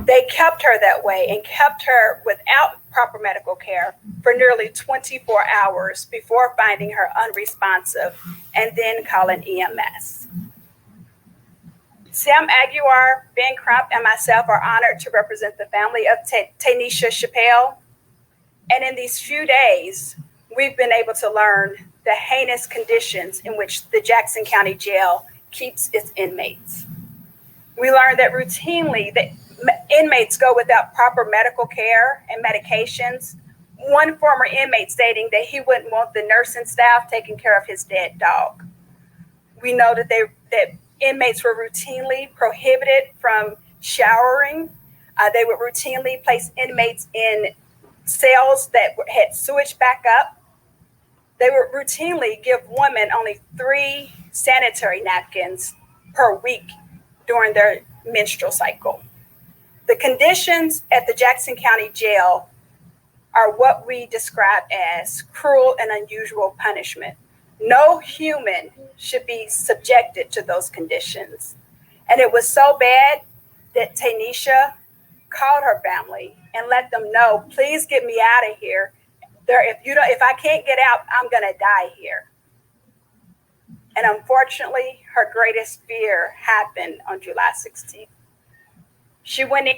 They kept her that way and kept her without proper medical care for nearly 24 hours before finding her unresponsive and then calling EMS. Sam Aguiar, Ben Crump, and myself are honored to represent the family of Taneisha Chappelle. And in these few days, we've been able to learn the heinous conditions in which the Jackson County Jail keeps its inmates. We learned that routinely the inmates go without proper medical care and medications. One former inmate stating that he wouldn't want the nursing staff taking care of his dead dog. We know that inmates were routinely prohibited from showering. They would routinely place inmates in cells that had sewage backup. They would routinely give women only 3 sanitary napkins per week during their menstrual cycle. The conditions at the Jackson County Jail are what we describe as cruel and unusual punishment. No human should be subjected to those conditions. And it was so bad that Taneisha called her family and let them know, please get me out of here. If I can't get out, I'm gonna die here. And unfortunately, her greatest fear happened on July 16th. She went in.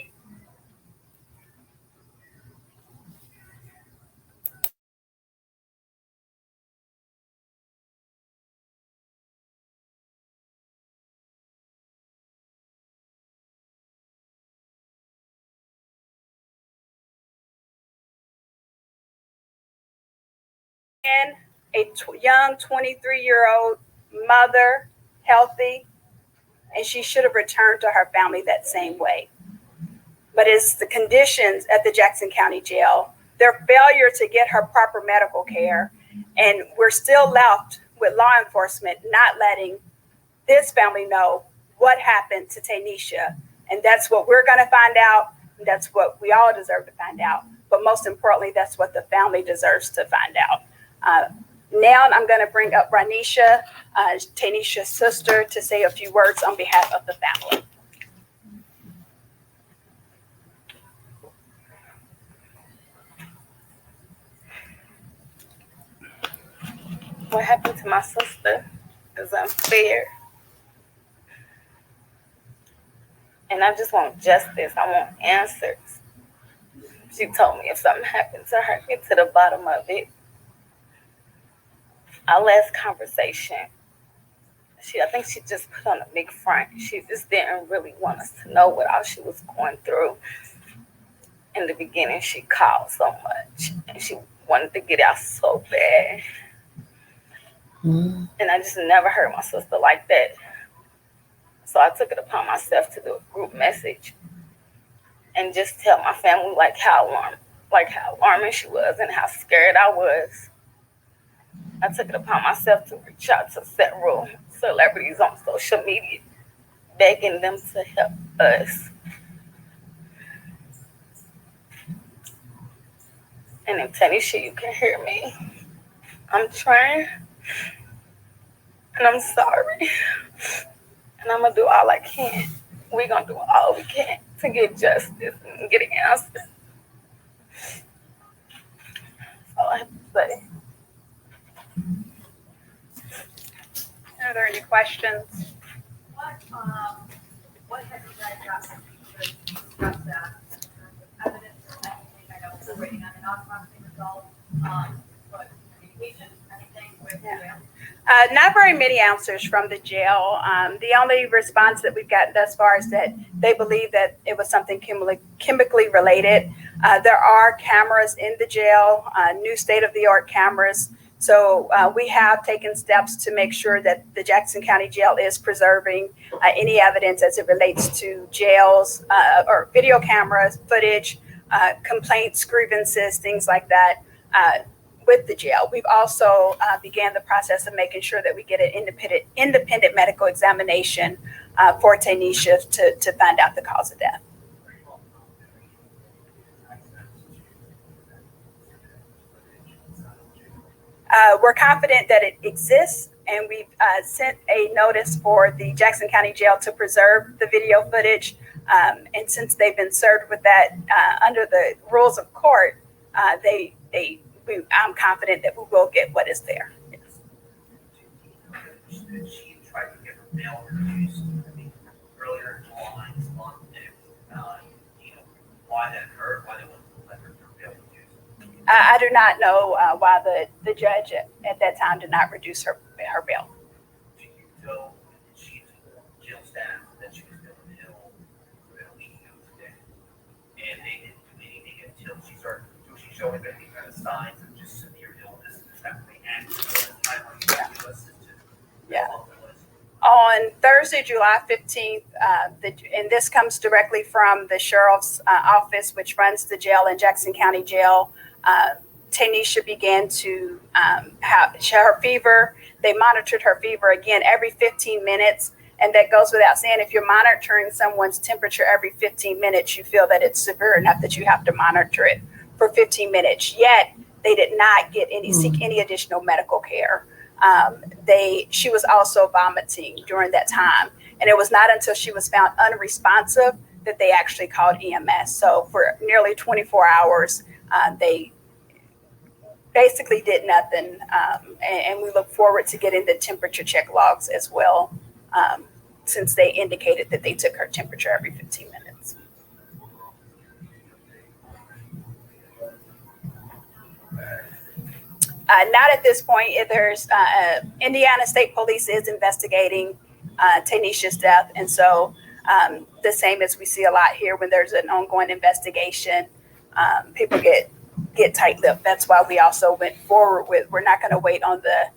A young 23-year-old mother, healthy, and she should have returned to her family that same way. But it's the conditions at the Jackson County Jail, their failure to get her proper medical care, and we're still left with law enforcement not letting this family know what happened to Taneisha. And that's what we're going to find out. That's what we all deserve to find out. But most importantly, that's what the family deserves to find out. Now I'm going to bring up Ranisha, Taneisha's sister, to say a few words on behalf of the family. What happened to my sister is unfair. And I just want justice. I want answers. She told me if something happened to her, get to the bottom of it. Our last conversation, I think she just put on a big front. She just didn't really want us to know what all she was going through. In the beginning, she called so much, and she wanted to get out so bad. And I just never heard my sister like that. So I took it upon myself to do a group message and just tell my family how alarming she was and how scared I was. I took it upon myself to reach out to several celebrities on social media, begging them to help us. And if Taneisha, you can hear me, I'm trying, and I'm sorry, and I'm going to do all I can. We're going to do all we can to get justice and get an answer. That's all I have to say. Are there any questions? What have you guys got to discuss that evidence or anything? I know we're waiting on an autopsy result, but communication, anything with jail? Not very many answers from the jail. The only response that we've gotten thus far is that they believe that it was something chemically related. There are cameras in the jail, new state-of-the-art cameras. So we have taken steps to make sure that the Jackson County Jail is preserving any evidence as it relates to jails or video cameras, footage, complaints, grievances, things like that with the jail. We've also began the process of making sure that we get an independent medical examination for Taneisha to find out the cause of death. We're confident that it exists, and we've sent a notice for the Jackson County Jail to preserve the video footage. And since they've been served with that under the rules of court, I'm confident that we will get what is there. Yes. She tried to get her mail reduced, I think, earlier in July this month, and, why that occurred, why they wouldn't let her mail reduced. I do not know why the judge at that time did not reduce her bail. Do you know that she told jail staff that she was feeling ill for a week ago today? And they didn't do anything until she started, she showing any kind of signs of just severe illness, and that they acted at the time when you give us to Yeah. On Thursday, July 15th, and this comes directly from the sheriff's office, which runs the jail in Jackson County Jail. Taneisha began to have her fever. They monitored her fever again every 15 minutes. And that goes without saying, if you're monitoring someone's temperature every 15 minutes, you feel that it's severe enough that you have to monitor it for 15 minutes. Yet they did not get seek any additional medical care. She was also vomiting during that time. And it was not until she was found unresponsive that they actually called EMS. So for nearly 24 hours, they basically did nothing. And we look forward to getting the temperature check logs as well, since they indicated that they took her temperature every 15 minutes. Not at this point. There's Indiana State Police is investigating Taneisha's death, and so the same as we see a lot here when there's an ongoing investigation, people get tight-lipped. That's why we also went forward with, we're not going to wait on the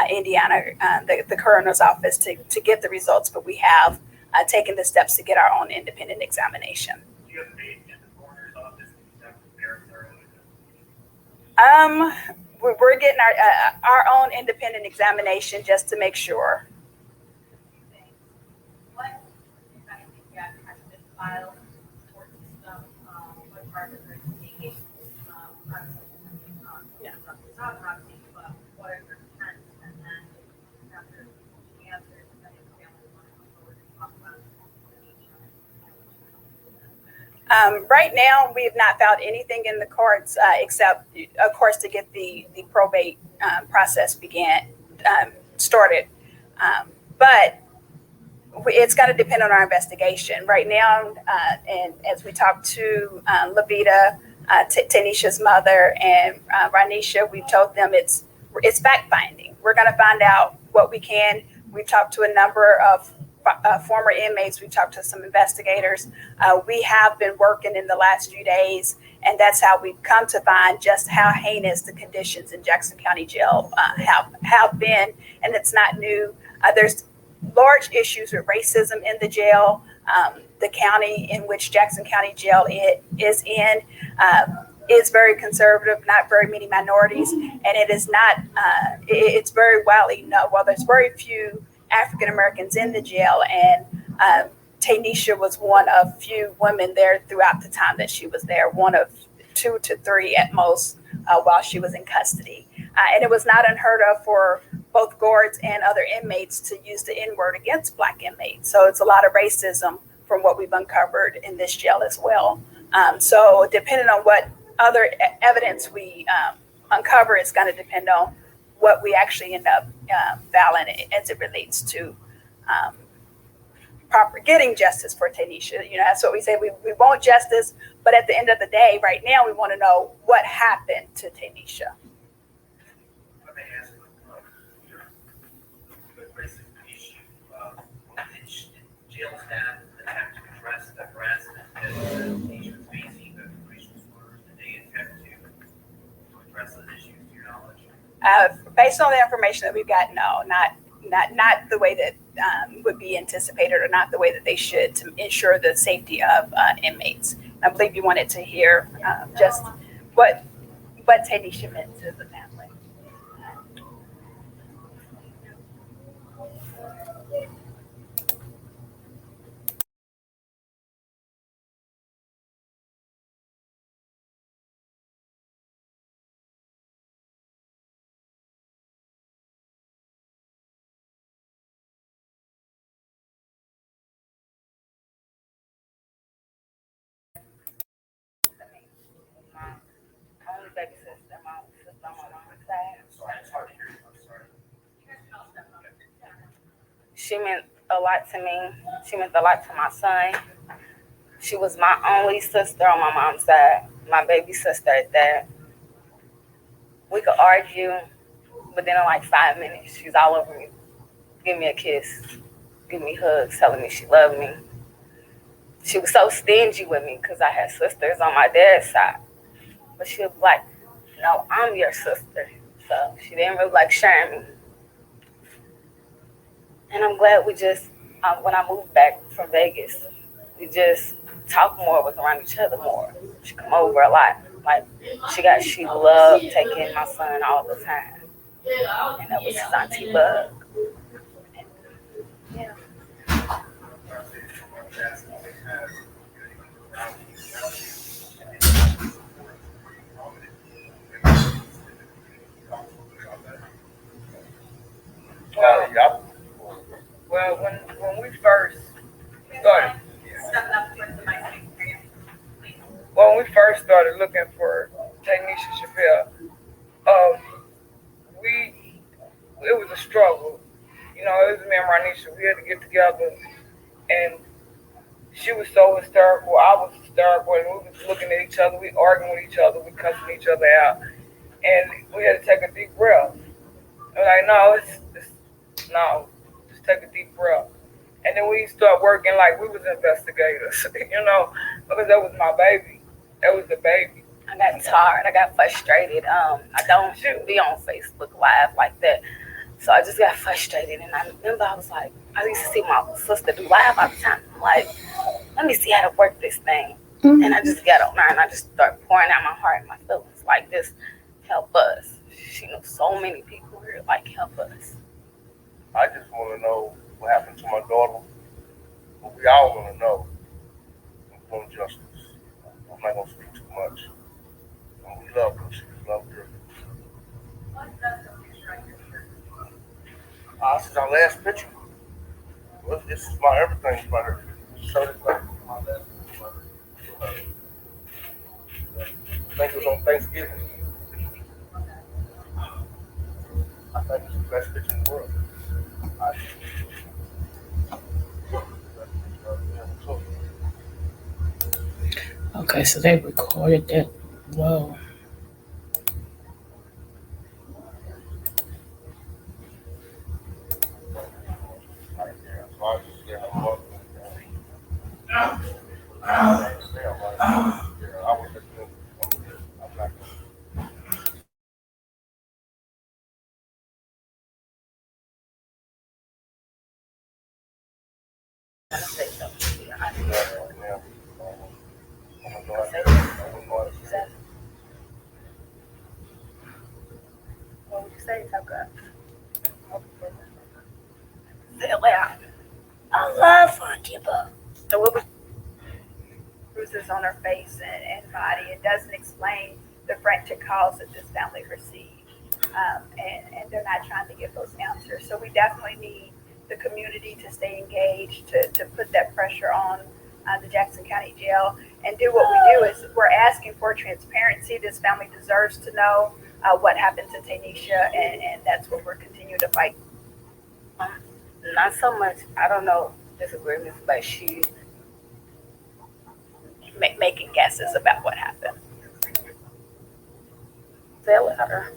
Indiana, the coroner's office to get the results, but we have taken the steps to get our own independent examination. Do you have faith in the coroner's office that prepared thoroughly? We're getting our own independent examination just to make sure. What, if anything, yet has been filed court system, what charges are you taking? Not Roxy, but what are your intents? And then after the answers, then if the family want to come forward and talk about Right now, we have not found anything in the courts except, of course, to get the probate process started. But it's going to depend on our investigation. Right now, and as we talk to Levita, Taneisha's mother, and Ranisha, we've told them it's fact finding. We're going to find out what we can. We've talked to a number of former inmates. We've talked to some investigators. We have been working in the last few days, and that's how we've come to find just how heinous the conditions in Jackson County Jail have been, and it's not new. There's large issues with racism in the jail. The county in which Jackson County Jail is in is very conservative, not very many minorities, and it is not, it's very widely known. Well, there's very few African Americans in the jail, and Taneisha was one of few women there throughout the time that she was there, one of 2 to 3 at most while she was in custody. And it was not unheard of for both guards and other inmates to use the N-word against Black inmates. So it's a lot of racism from what we've uncovered in this jail as well. So depending on what other evidence we uncover, it's going to depend on what we actually end up filing as it relates to proper getting justice for Taneisha. You know, that's what we say. We want justice, but at the end of the day, right now, we want to know what happened to Taneisha. Let me ask you, the racism issue, jail staff attempt to address the harassment that Taneisha was facing, the racial slurs, did they attempt to address those issues, to your knowledge? Based on the information that we've got, no, not the way that would be anticipated, or not the way that they should, to ensure the safety of inmates. I believe you wanted to hear just what Taneisha meant to the family. sad. Sorry, it's hard to hear you. I'm sorry. You guys can all step up. She meant a lot to me. She meant a lot to my son. She was my only sister on my mom's side, my baby sister at that. We could argue, but then in like 5 minutes, she's all over me. Give me a kiss, give me hugs, telling me she loved me. She was so stingy with me because I had sisters on my dad's side. But she was like, no, I'm your sister. So she didn't really like sharing me. And I'm glad we just, when I moved back from Vegas, we just talk more, was around each other more. She come over a lot. Like she loved taking my son all the time. And that was his auntie Bug. Yeah. Yeah. Well, when we first started, Step up with the mic so you can hear you. Please. when we first started looking for Taneisha Chappelle, um, we it was a struggle. You know, it was me and Ranisha. We had to get together, and she was so hysterical. I was hysterical, and we was looking at each other. We arguing with each other. We cussing each other out, and we had to take a deep breath. I'm like, no, no, just take a deep breath. And then we start working like we was investigators, because that was my baby. That was the baby. I got tired. I got frustrated. I don't be on Facebook Live like that. So I just got frustrated. And I remember I was like, I used to see my sister do live all the time. I'm like, let me see how to work this thing. And I just got on there and I just started pouring out my heart and my feelings like this. Help us. She knows so many people here like help us. I just want to know what happened to my daughter. But we all want to know. We want justice. I'm not going to speak too much. And we love her. She loved her. What's the picture right here? This is our last picture. Well, this is my everything about her. Show this back. My last picture about her. I think it was on Thanksgiving. I think it's the best picture in the world. Okay, so they recorded that. Whoa. I'm gonna say something. I what would you say, Tucker? Say it loud. I love Funky Book. So what would Bruises on her face and body. It doesn't explain the frantic calls that this family received. And they're not trying to give those answers. So we definitely need the community to stay engaged, to put that pressure on the Jackson County Jail and do what we do is we're asking for transparency. This family deserves to know what happened to Taneisha, and that's what we're continuing to fight. not so much, I don't know, disagreements, but she Making guesses about what happened. say it louder.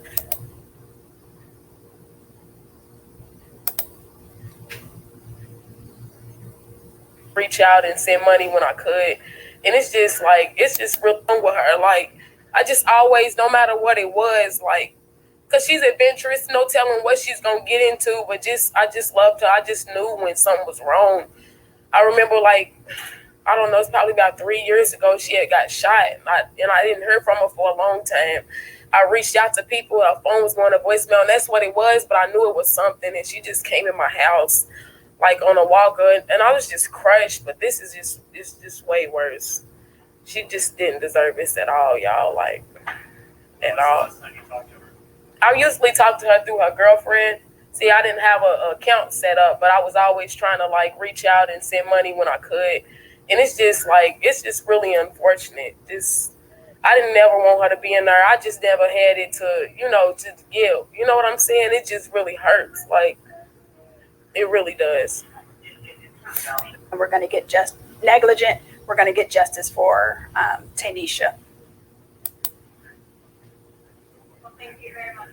Reach out and send money when I could. And it's just like, it's just real fun with her. Like, I just always, no matter what it was, like, because she's adventurous, no telling what she's going to get into, but I just loved her. I just knew when something was wrong. I remember, like, I don't know, it's probably about 3 years ago, she had got shot, and I didn't hear from her for a long time. I reached out to people, her phone was going to voicemail, and that's what it was, but I knew it was something, and she just came in my house, like, on a walker, and I was just crushed, but this is it's just way worse. She just didn't deserve this at all, y'all, like, at all. I usually talk to her through her girlfriend. See, I didn't have a account set up, but I was always trying to, like, reach out and send money when I could. And it's just, like, it's just really unfortunate. I didn't never want her to be in there. I just never had it to, to give. You know what I'm saying? It just really hurts. Like, it really does. And we're going to get just negligent. We're going to get justice for Taneisha. Well, thank you very much.